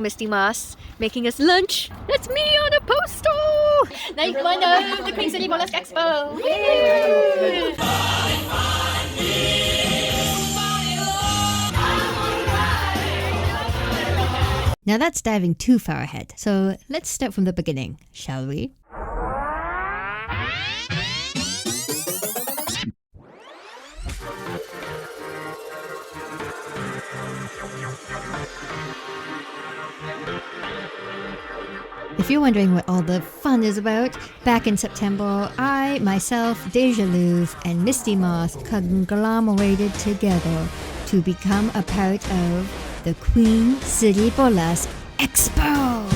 Misty Moss making us lunch. That's me on a poster! Night one of the Queen City Burlesque Expo! Woo! Now that's diving too far ahead, so let's start from the beginning, shall we? If you're wondering what all the fun is about, back in September, I, myself, Deja Louve, and Misty Moss conglomerated together to become a part of the Queen City Burlesque Expo.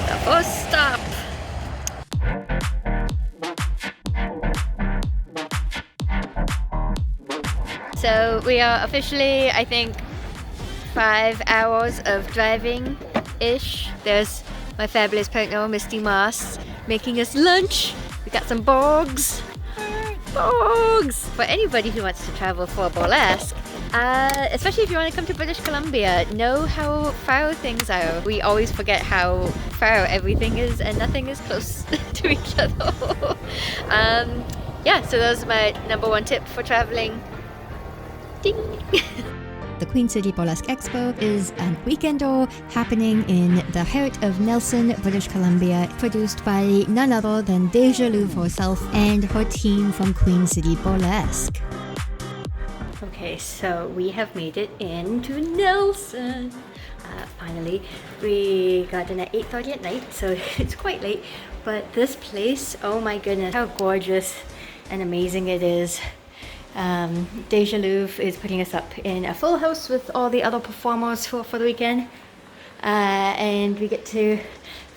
The first stop. So we are officially, I think, 5 hours of driving-ish. There's my fabulous partner, Misty Moss, making us lunch. We got some bogs. Bogs! For anybody who wants to travel for burlesque, especially if you want to come to British Columbia, know how far things are. We always forget how far everything is and nothing is close to each other. Yeah, so that was my number one tip for traveling. Ding! The Queen City Burlesque Expo is an weekender happening in the heart of Nelson, British Columbia, produced by none other than Deja Louve herself and her team from Queen City Burlesque. Okay, so we have made it into Nelson. Finally, we got in at 8:30 at night, so it's quite late. But this place, oh my goodness, how gorgeous and amazing it is. Deja Louve is putting us up in a full house with all the other performers for the weekend, and we get to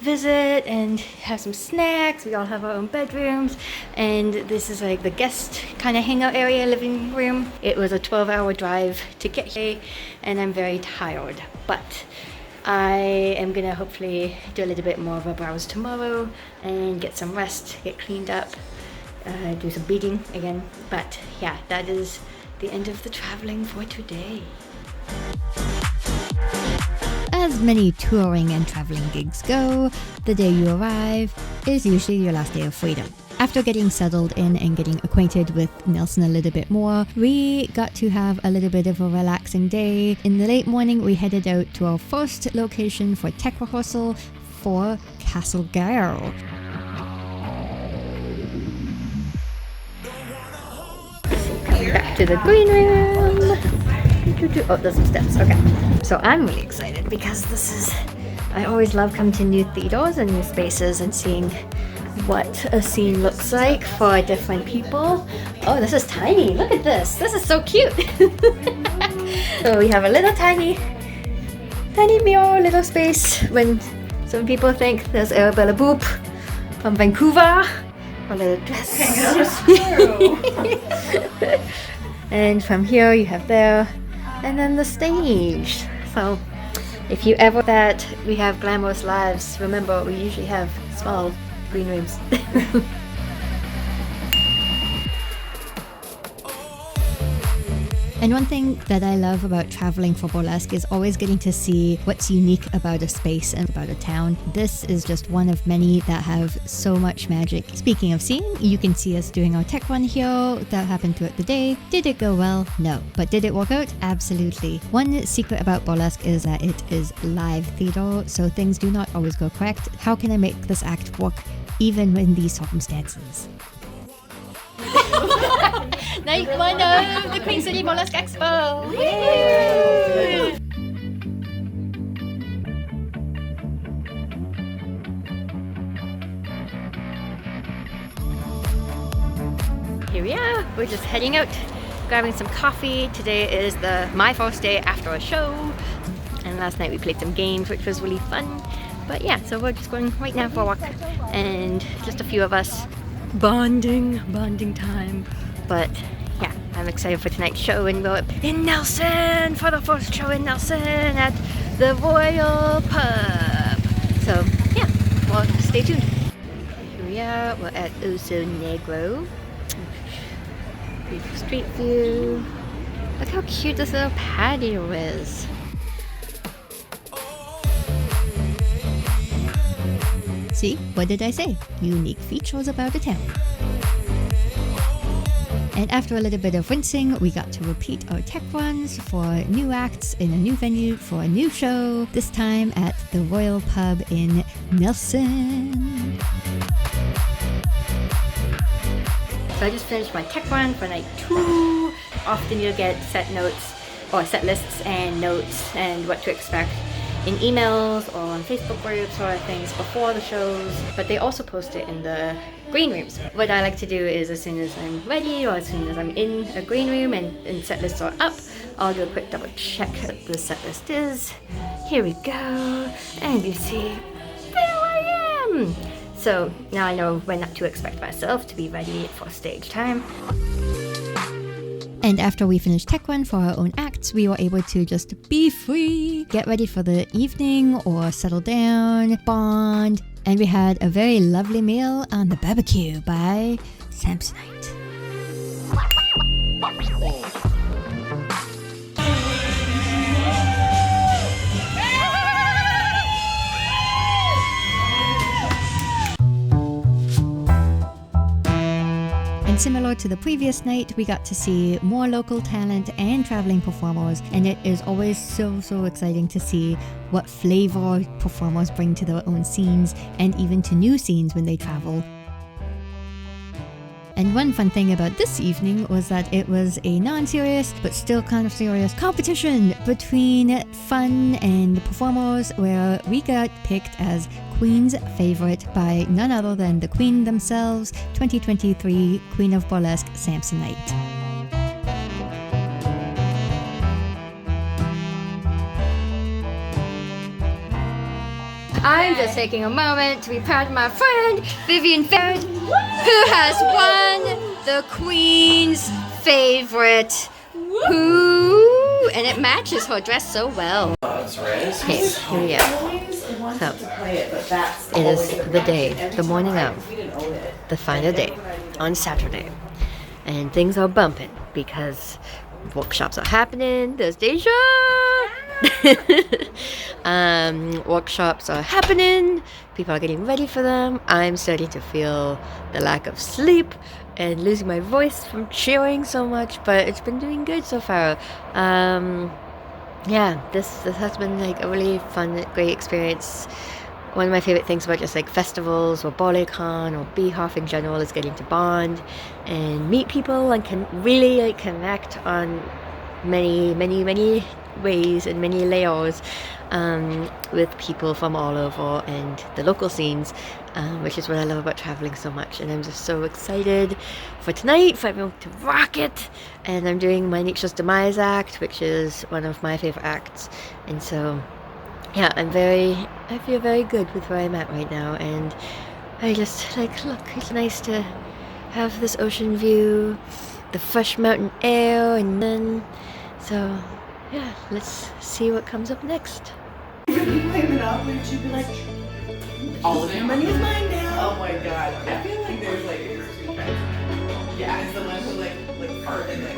visit and have some snacks. We all have our own bedrooms, and this is like the guest kind of hangout area, living room. It was a 12-hour drive to get here, and I'm very tired, but I am gonna hopefully do a little bit more of a browse tomorrow and get some rest, get cleaned up, do some beading again. But yeah, that is the end of the traveling for today. As many touring and traveling gigs go, the day you arrive is usually your last day of freedom. After getting settled in and getting acquainted with Nelson a little bit more, we got to have a little bit of a relaxing day. In the late morning, we headed out to our first location for tech rehearsal for Castle Girl. Back to the green room. Oh, there's some steps. Okay. So I'm really excited because this is, I always love coming to new theaters and new spaces and seeing what a scene looks like for different people. Oh, this is tiny. Look at this. This is so cute. So we have a little tiny mirror, little space. When some people think there's Arabella Boop from Vancouver. A little dress. And from here you have there, and then the stage. So if you ever that we have glamorous lives, remember we usually have small green rooms. And one thing that I love about traveling for burlesque is always getting to see what's unique about a space and about a town. This is just one of many that have so much magic. Speaking of seeing, you can see us doing our tech run here. That happened throughout the day. Did it go well? No. But did it work out? Absolutely. One secret about burlesque is that it is live theater, so things do not always go correct. How can I make this act work even in these circumstances? Night one of the Queen City Burlesque Expo! Woo! Here we are. We're just heading out, grabbing some coffee. Today is my first day after a show, and last night we played some games, which was really fun. But yeah, so we're just going right now for a walk, and just a few of us bonding time. But yeah, I'm excited for tonight's show, and we're in Nelson for the first show in Nelson at the Royal Pub. So yeah, well, stay tuned. Here we are, we're at Oso Negro. Beautiful street view. how cute this little patio is. See, what did I say? Unique features about the town. And after a little bit of rinsing, we got to repeat our tech runs for new acts in a new venue for a new show, this time at the Royal Pub in Nelson. So I just finished my tech run for night 2. Often you'll get set notes or set lists and notes and what to expect in emails or on Facebook groups or things before the shows, but they also post it in the green rooms. What I like to do is as soon as I'm ready or as soon as I'm in a green room and set lists are up, I'll do a quick double check what the set list is. Here we go, and you see, there I am! So now I know when not to expect myself to be ready for stage time. And after we finished tech run for our own acts, we were able to just be free, get ready for the evening or settle down, bond, and we had a very lovely meal on the barbecue by Samsonite. And similar to the previous night, we got to see more local talent and traveling performers, and it is always so exciting to see what flavor performers bring to their own scenes and even to new scenes when they travel. And one fun thing about this evening was that it was a non-serious but still kind of serious competition between fun and performers, where we got picked as Queen's favorite by none other than the Queen themselves, 2023 Queen of Burlesque Samsonite. I'm just taking a moment to be proud of my friend Vivian Vanguard, who has won the Queen's favorite. Who? And it matches her dress so well. Okay, here we go. So, it is the day, the morning of, the final day, on Saturday. And things are bumping because workshops are happening. There's Deja! Workshops are happening. People are getting ready for them. I'm starting to feel the lack of sleep and losing my voice from cheering so much, but it's been doing good so far. Yeah, this has been like a really fun, great experience. One of my favorite things about just like festivals or BorleCon or Beehoff in general is getting to bond and meet people and can really like connect on many ways and many layers with people from all over and the local scenes, which is what I love about traveling so much. And I'm just so excited for tonight, for everyone to rock it. And I'm doing my Nature's Demise act, which is one of my favorite acts. And so, yeah, I feel very good with where I'm at right now. And I just like, look, it's nice to have this ocean view, the fresh mountain air, and then, so yeah, let's see what comes up next. If you play Monopoly, she'd be like, all of your money is mine now. Oh my god. I feel like there's like a grocery trend. Yeah, it's the one who like fart and like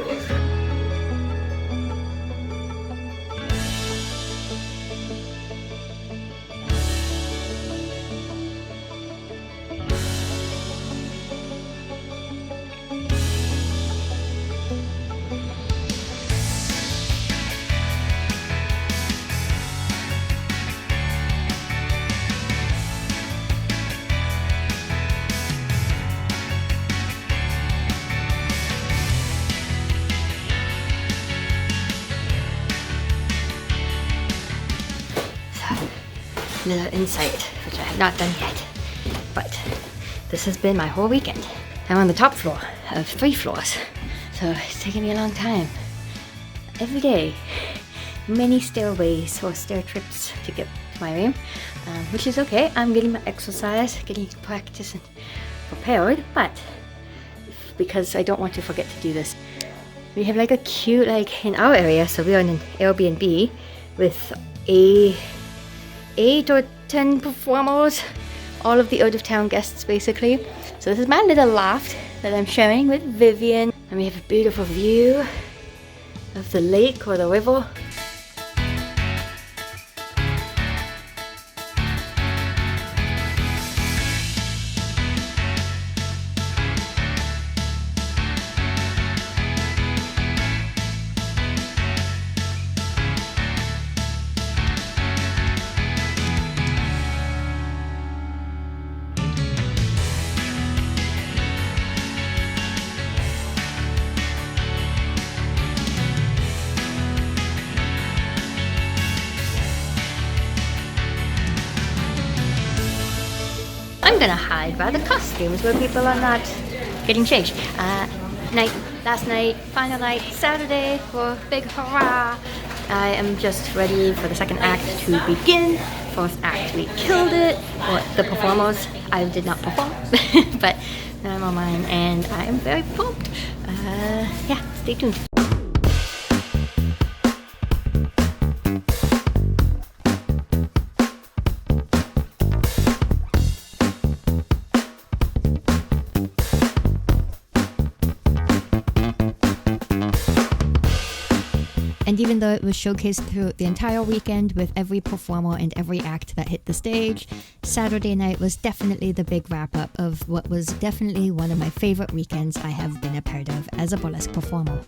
little insight, which I have not done yet, but this has been my whole weekend. I'm on the top floor of 3 floors, so it's taking me a long time. Every day, many stairways or stair trips to get to my room, which is okay. I'm getting my exercise, getting practice and prepared, but because I don't want to forget to do this, we have like a cute, like in our area, so we are in an Airbnb with 8 or 10 performers, all of the out of town guests basically. So this is my little loft that I'm sharing with Vivian, and we have a beautiful view of the lake or the river. I'm gonna hide by the costumes where people are not getting changed. Last night, final night, Saturday for big hurrah. I am just ready for the second act to begin. Fourth act, we killed it. Well, the performers, I did not perform, but I'm on mine and I am very pumped. Yeah, stay tuned. And even though it was showcased throughout the entire weekend with every performer and every act that hit the stage, Saturday night was definitely the big wrap-up of what was definitely one of my favorite weekends I have been a part of as a burlesque performer.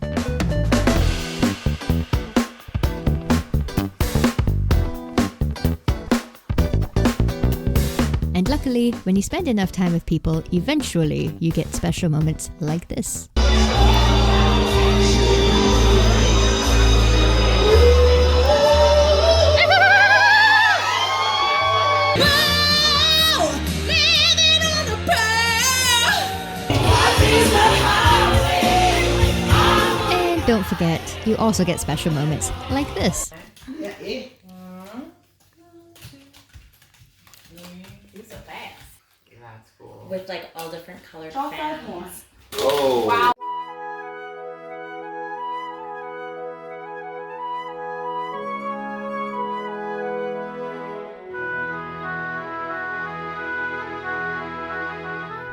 And luckily, when you spend enough time with people, eventually you get special moments like this. And don't forget, you also get special moments like this. Yeah, yeah. These are fast. Yeah, that's cool. With like all different colored All 5 more. fans. Oh. Wow.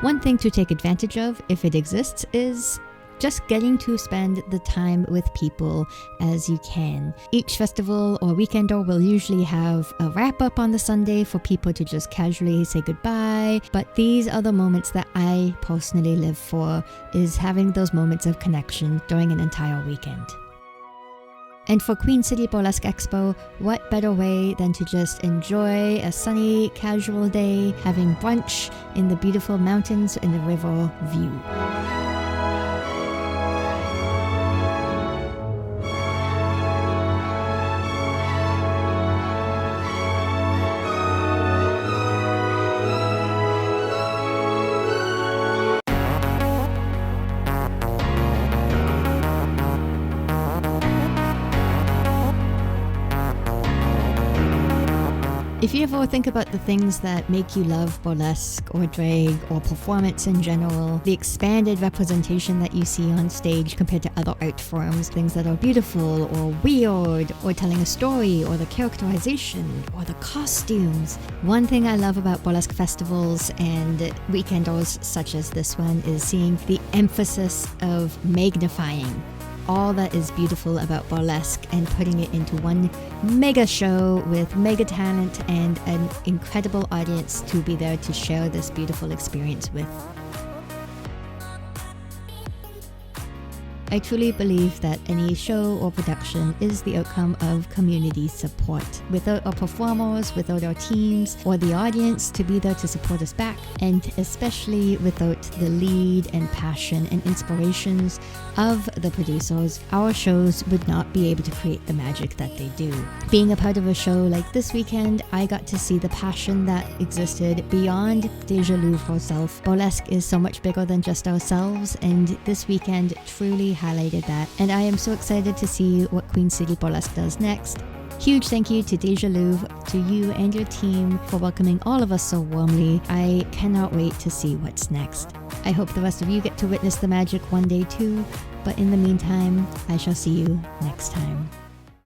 One thing to take advantage of, if it exists, is just getting to spend the time with people as you can. Each festival or weekender will usually have a wrap-up on the Sunday for people to just casually say goodbye, but these are the moments that I personally live for, is having those moments of connection during an entire weekend. And for Queen City Burlesque Expo, what better way than to just enjoy a sunny, casual day, having brunch in the beautiful mountains and the river view. If you ever think about the things that make you love burlesque or drag or performance in general, the expanded representation that you see on stage compared to other art forms, things that are beautiful or weird, or telling a story, or the characterization, or the costumes. One thing I love about burlesque festivals and weekenders such as this one is seeing the emphasis of magnifying all that is beautiful about burlesque and putting it into one mega show with mega talent and an incredible audience to be there to share this beautiful experience with. I truly believe that any show or production is the outcome of community support. Without our performers, without our teams, or the audience to be there to support us back, and especially without the lead and passion and inspirations of the producers, our shows would not be able to create the magic that they do. Being a part of a show like this weekend, I got to see the passion that existed beyond Deja Louve herself. Burlesque is so much bigger than just ourselves, and this weekend truly highlighted that, and I am so excited to see what Queen City Burlesque does next. Huge thank you to Deja Louve, to you and your team for welcoming all of us so warmly. I cannot wait to see what's next. I hope the rest of you get to witness the magic one day too, but in the meantime, I shall see you next time.